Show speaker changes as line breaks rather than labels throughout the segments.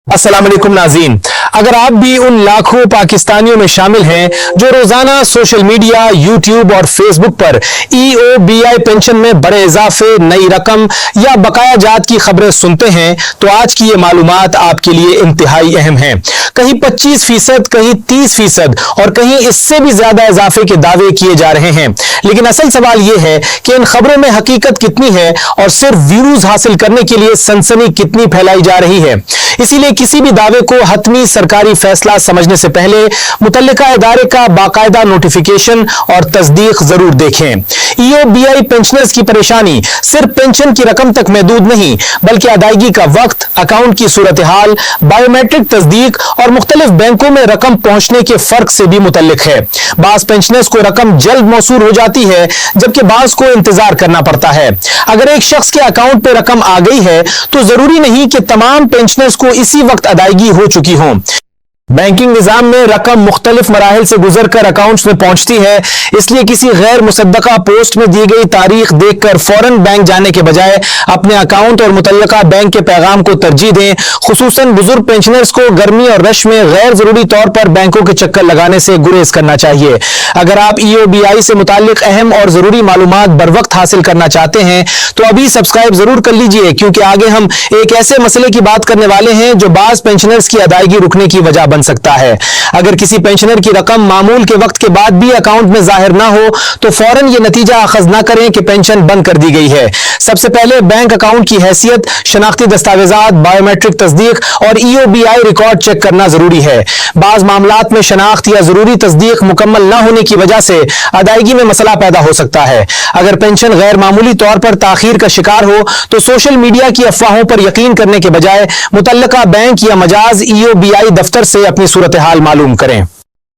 अस्सलाम वालेकुम नाज़रीन, अगर आप भी उन लाखों पाकिस्तानियों में शामिल हैं जो रोजाना सोशल मीडिया, यूट्यूब और फेसबुक पर EOBI पेंशन में बड़े इजाफे, नई रकम या बकाया जात की खबरें सुनते हैं, तो आज की ये मालूमात आपके लिए इंतहाई अहम है। कहीं 25%, कहीं 30% और कहीं इससे भी ज्यादा इजाफे के दावे किए जा रहे हैं, लेकिन असल सवाल ये है कि इन खबरों में हकीकत कितनी है और सिर्फ व्यूज हासिल करने के लिए सनसनी कितनी फैलाई जा रही है। इसीलिए किसी भी दावे को हतमी सरकारी फैसला समझने से पहले मुतल्लिका इदारे का बाकायदा नोटिफिकेशन और तस्दीक जरूर देखें। EOBI पेंशनर्स की परेशानी सिर्फ पेंशन की रकम तक महदूद नहीं, बल्कि अदायगी का वक्त, अकाउंट की सूरत हाल, बायोमेट्रिक तस्दीक और मुख्तलिफ बैंकों में रकम पहुंचने के फर्क से भी मुतल्लिक है। बास पेंशनर्स को रकम जल्द मौसूल हो जाती है, जबकि बास को इंतजार करना पड़ता है। अगर एक शख्स के अकाउंट पे रकम आ गई है तो जरूरी नहीं कि तमाम पेंशनर्स को इसी वक्त अदायगी हो चुकी हो। बैंकिंग निजाम में रकम मुख्तलिफ मराहिल से गुजरकर अकाउंट्स में पहुंचती है, इसलिए किसी गैर मुसद्दका पोस्ट में दी गई तारीख देखकर फौरन बैंक जाने के बजाय अपने अकाउंट और मुतल्लिका बैंक के पैगाम को तरजीह दें। खुसूसन बुजुर्ग पेंशनर्स को गर्मी और रश में गैर जरूरी तौर पर बैंकों के चक्कर लगाने से गुरेज करना चाहिए। अगर आप EOBI से मुताल्लिक अहम और जरूरी मालूमात बर वक्त हासिल करना चाहते हैं तो अभी सब्सक्राइब जरूर कर लीजिए, क्योंकि आगे हम एक ऐसे मसले की बात करने वाले हैं जो बास पेंशनर्स की अदायगी रुकने की वजह बन सकता है। अगर किसी पेंशनर की रकम मामूल के वक्त के बाद भी अकाउंट में जाहिर ना हो तो फौरन ये नतीजा अखज ना करें कि पेंशन बंद कर दी गई है। सबसे पहले बैंक अकाउंट की हैसियत, शनाख्ती दस्तावेजात, बायोमेट्रिक तस्दीक और EOBI रिकॉर्ड चेक करना जरूरी है। बाज मामलात में शनाख्त या जरूरी तस्दीक मुकम्मल ना होने की वजह से अदायगी में मसला पैदा हो सकता है। अगर पेंशन गैर मामूली तौर पर ताखीर का शिकार हो तो सोशल मीडिया की अफवाहों पर यकीन करने के बजाय मुतल्लिका बैंक या मजाज EOBI दफ्तर से अपनी सूरत हाल मालूम करें।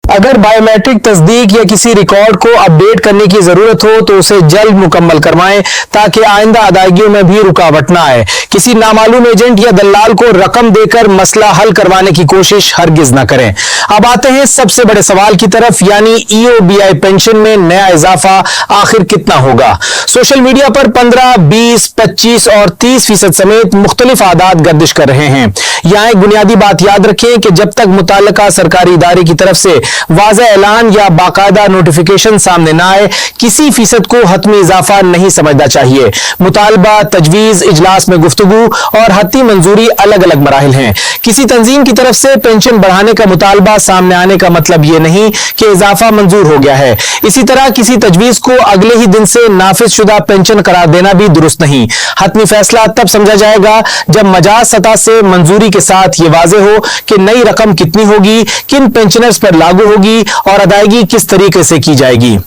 अगर बायोमेट्रिक तस्दीक या किसी रिकॉर्ड को अपडेट करने की जरूरत हो तो उसे जल्द मुकम्मल करवाएं, ताकि आइंदा अदायगियों में भी रुकावट ना आए। किसी नामालूम एजेंट या दलाल को रकम देकर मसला हल करवाने की कोशिश हरगिज ना करें। अब आते हैं सबसे बड़े सवाल की तरफ, यानी EOBI पेंशन में नया इजाफा आखिर कितना होगा। सोशल मीडिया पर 15, 20, 25 और 30% समेत मुख्तलिफ आदात गर्दिश कर रहे हैं। यहाँ एक बुनियादी बात याद रखें कि जब तक मुताल्लिका सरकारी इदारे की तरफ से वाज़ेह ऐलान या बाकायदा नोटिफिकेशन सामने ना आए, किसी फीसद को हतमी इजाफा नहीं समझना चाहिए। मुतालबा, तजवीज, इजलास में गुफ्तगू और हत्ती मंजूरी अलग अलग मराहिल हैं। किसी तंजीम की तरफ से पेंशन बढ़ाने का मुतालबा सामने आने का मतलब ये नहीं कि इजाफा मंजूर हो गया है। इसी तरह किसी तजवीज को अगले ही दिन से नाफिज शुदा पेंशन करार देना भी दुरुस्त नहीं। हतमी फैसला तब समझा जाएगा जब मजाज सतह से मंजूरी के साथ ये वाज़ेह हो कि नई रकम कितनी होगी, किन पेंशनर्स पर लागू होगी और अदायगी किस तरीके से की जाएगी।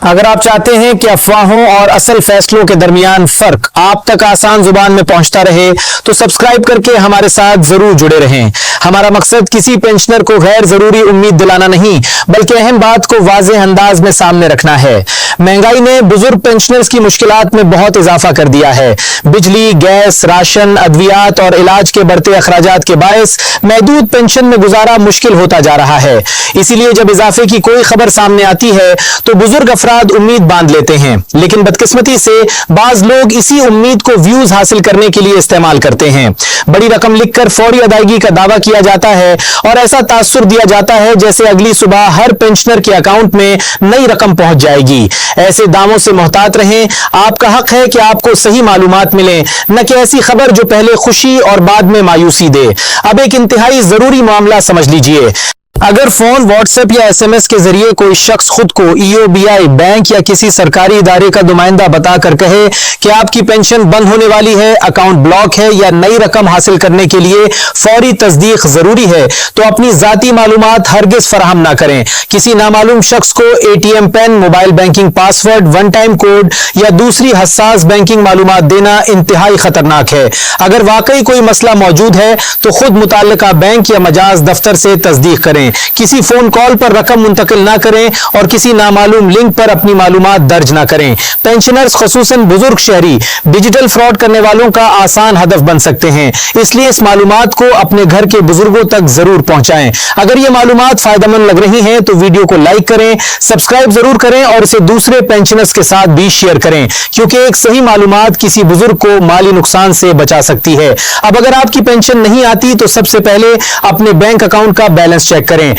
अगर आप चाहते हैं कि अफवाहों और असल फैसलों के दरमियान फर्क आप तक आसान जुबान में पहुंचता रहे तो सब्सक्राइब करके हमारे साथ जरूर जुड़े रहें। हमारा मकसद किसी पेंशनर को गैर जरूरी उम्मीद दिलाना नहीं, बल्कि अहम बात को वाज़ेह अंदाज में सामने रखना है। महंगाई ने बुजुर्ग पेंशनर्स की मुश्किलात में बहुत इजाफा कर दिया है। बिजली, गैस, राशन, अद्वियात और इलाज के बढ़ते अखराजात के बायस महदूद पेंशन में गुजारा मुश्किल होता जा रहा है। इसीलिए जब इजाफे की कोई खबर सामने आती है तो बुजुर्ग अफराद उम्मीद बांध लेते हैं, लेकिन बदकिस्मती से बाज लोग इसी उम्मीद को व्यूज हासिल करने के लिए इस्तेमाल करते हैं। बड़ी रकम लिखकर फौरी अदायगी का दावा किया जाता है और ऐसा तासुर दिया जाता है जैसे अगली सुबह हर पेंशनर के अकाउंट में नई रकम पहुंच जाएगी। ऐसे दावों से मोहतात रहें। आपका हक है कि आपको सही मालूमात मिले, न कि ऐसी खबर जो पहले खुशी और बाद में मायूसी दे। अब एक इंतहाई जरूरी मामला समझ लीजिए। अगर फोन, व्हाट्सएप या SMS के जरिए कोई शख्स खुद को EOBI बैंक या किसी सरकारी इदारे का नुमाइंदा बताकर कहे कि आपकी पेंशन बंद होने वाली है, अकाउंट ब्लॉक है या नई रकम हासिल करने के लिए फौरी तस्दीक जरूरी है, तो अपनी जाती मालूमात हरगिज फराहम ना करें। किसी नामालूम शख्स को ATM pin, mobile banking password, one time code या दूसरी हसास बैंकिंग मालूमात देना इंतहाई खतरनाक है। अगर वाकई कोई मसला मौजूद है तो खुद मुताल्लिका बैंक या मजाज दफ्तर से तस्दीक करें। रखें, किसी फोन कॉल पर रकम मुंतकिल ना करें और किसी नामालूम लिंक पर अपनी मालूमात दर्ज ना करें। पेंशनर्स खसूसन बुजुर्ग शहरी डिजिटल फ्रॉड करने वालों का आसान हदफ बन सकते हैं, इसलिए इस मालूमात को अपने घर के बुजुर्गों तक जरूर पहुंचाएं। अगर ये मालूमात फायदेमंद लग रही हैं तो वीडियो को लाइक करें, सब्सक्राइब जरूर करें और इसे दूसरे पेंशनर्स के साथ भी शेयर करें, क्योंकि एक सही मालूमात किसी बुजुर्ग को माली नुकसान से बचा सकती है। अब अगर आपकी पेंशन नहीं आती तो सबसे पहले अपने बैंक अकाउंट का बैलेंस चेक करें।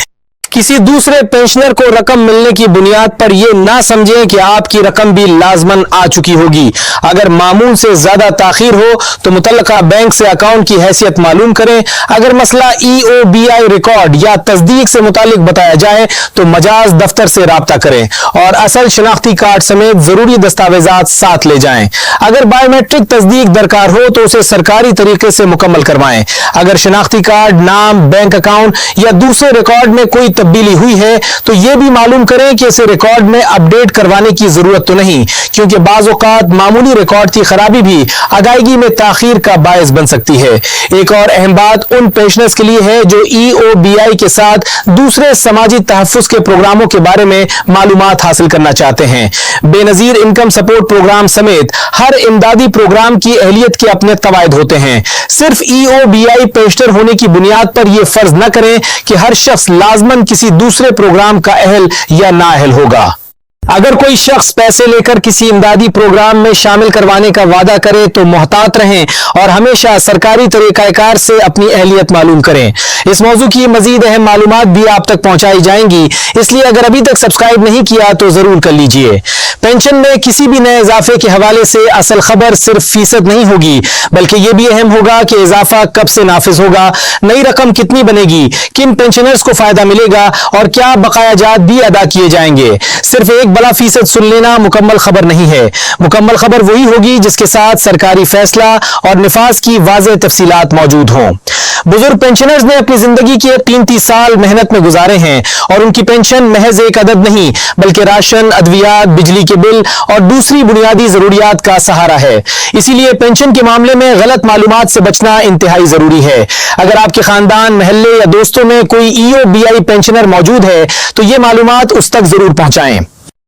किसी दूसरे पेंशनर को रकम मिलने की बुनियाद पर यह ना समझें कि आपकी रकम भी लाजमन आ चुकी होगी। अगर मामूल से ज्यादा ताखीर हो तो मुतल्लका बैंक से अकाउंट की हैसियत मालूम करें। अगर मसला EOBI रिकॉर्ड या तस्दीक से मुतालिक बताया जाए तो मजाज दफ्तर से राब्ता करें और असल शनाख्ती कार्ड समेत जरूरी दस्तावेजात साथ ले जाएं। अगर बायोमेट्रिक तस्दीक दरकार हो तो उसे सरकारी तरीके से मुकम्मल करवाएं। अगर शनाख्ती कार्ड, नाम, बैंक अकाउंट या दूसरे रिकॉर्ड में कोई तब्दीली हुई है तो यह भी मालूम करें कि इसे रिकॉर्ड में अपडेट करवाने की जरूरत तो नहीं, क्योंकि बाज़ औक़ात मामूली रिकॉर्ड की खराबी भी अदायगी में ताखीर का बायस बन सकती है। एक और अहम बात उन पेंशनर्स के लिए है जो EOBI के साथ दूसरे समाजी तहफ़्फ़ुज़ के प्रोग्रामों के बारे में मालूमात हासिल करना चाहते हैं। बेनजीर इनकम सपोर्ट प्रोग्राम समेत हर इमदादी प्रोग्राम की अहलियत के अपने कवायद होते हैं। सिर्फ EOBI पेंशनर होने की बुनियाद पर यह फर्ज न करें कि हर शख्स लाजमन किसी दूसरे प्रोग्राम का अहल या नाअहल होगा। अगर कोई शख्स पैसे लेकर किसी इमदादी प्रोग्राम में शामिल करवाने का वादा करे तो मोहतात रहें और हमेशा सरकारी तरीक़ाकार से अपनी अहलियत मालूम करें। इस मौजू की मजीद अहम मालूमात भी आप तक पहुंचाई जाएंगी, इसलिए अगर अभी तक सब्सक्राइब नहीं किया तो जरूर कर लीजिए। पेंशन में किसी भी नए इजाफे के हवाले से असल खबर सिर्फ फीसद नहीं होगी, बल्कि यह भी अहम होगा कि इजाफा कब से नाफिज होगा, नई रकम कितनी बनेगी, किन पेंशनर्स को फायदा मिलेगा और क्या बकायाजात भी अदा किए जाएंगे। सिर्फ एक बड़ा फीसद सुन लेना मुकम्मल खबर नहीं है। मुकम्मल खबर वही होगी जिसके साथ सरकारी फैसला और निफाज की वाज़ेह तफसीलात मौजूद हों। बुजुर्ग पेंशनर्स ने अपनी जिंदगी के 33 साल मेहनत में गुजारे हैं और उनकी पेंशन महज एक अदद नहीं बल्कि राशन, अद्वियात, बिजली के बिल और दूसरी बुनियादी जरूरियात का सहारा है। इसीलिए पेंशन के मामले में गलत मालूमात से बचना इंतहाई जरूरी है। अगर आपके खानदान, महल्ले या दोस्तों में कोई EOBI पेंशनर मौजूद है तो ये मालूमात उस तक जरूर पहुंचाएं।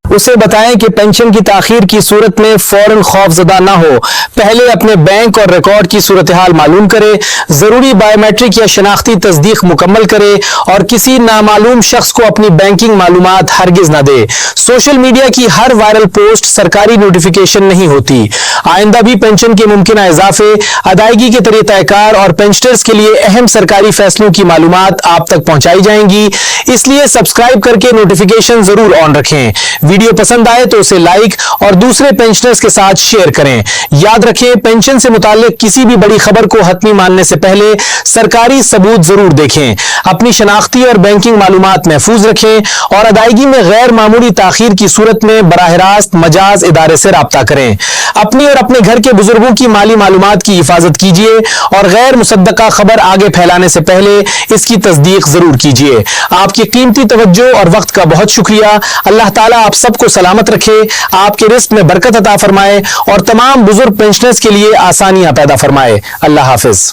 उसे बताएं कि पेंशन की ताखीर की सूरत में फौरन खौफजदा ना हो। पहले अपने बैंक और रिकॉर्ड की सूरत हाल मालूम करे, जरूरी बायोमेट्रिक या शनाख्ती तस्दीक मुकम्मल करे और किसी नामालूम शख्स को अपनी बैंकिंग मालूमात हरगिज ना दे। सोशल मीडिया की हर वायरल पोस्ट सरकारी नोटिफिकेशन नहीं होती। आइंदा भी पेंशन के मुमकिन इजाफे, अदायगी के तरीक़ाकार और पेंशनर्स के लिए अहम सरकारी फैसलों की मालूमात आप तक पहुंचाई जाएंगी, इसलिए सब्सक्राइब करके नोटिफिकेशन जरूर ऑन रखें। वीडियो पसंद आए तो उसे लाइक और दूसरे पेंशनर्स के साथ शेयर करें। याद रखें, पेंशन से मुताल्लिक किसी भी बड़ी खबर को हतमी मानने से पहले सरकारी सबूत जरूर देखें। अपनी शनाख्ती और बैंकिंग मालूमात महफूज रखें और अदायगी में गैर मामूली ताखीर की सूरत में बराह रास्त मजाज इदारे से राब्ता करें। अपनी और अपने घर के बुजुर्गों की माली मालूमात की हिफाजत कीजिए और गैर मुसद्दका खबर आगे फैलाने से पहले इसकी तस्दीक जरूर कीजिए। आपकी कीमती तवज्जो और वक्त का बहुत शुक्रिया। अल्लाह ताला आप सबको सलामत रखे, आपके रिस्क में बरकत अता फरमाए और तमाम बुजुर्ग पेंशनर्स के लिए आसानियां पैदा फरमाए। अल्लाह हाफिज।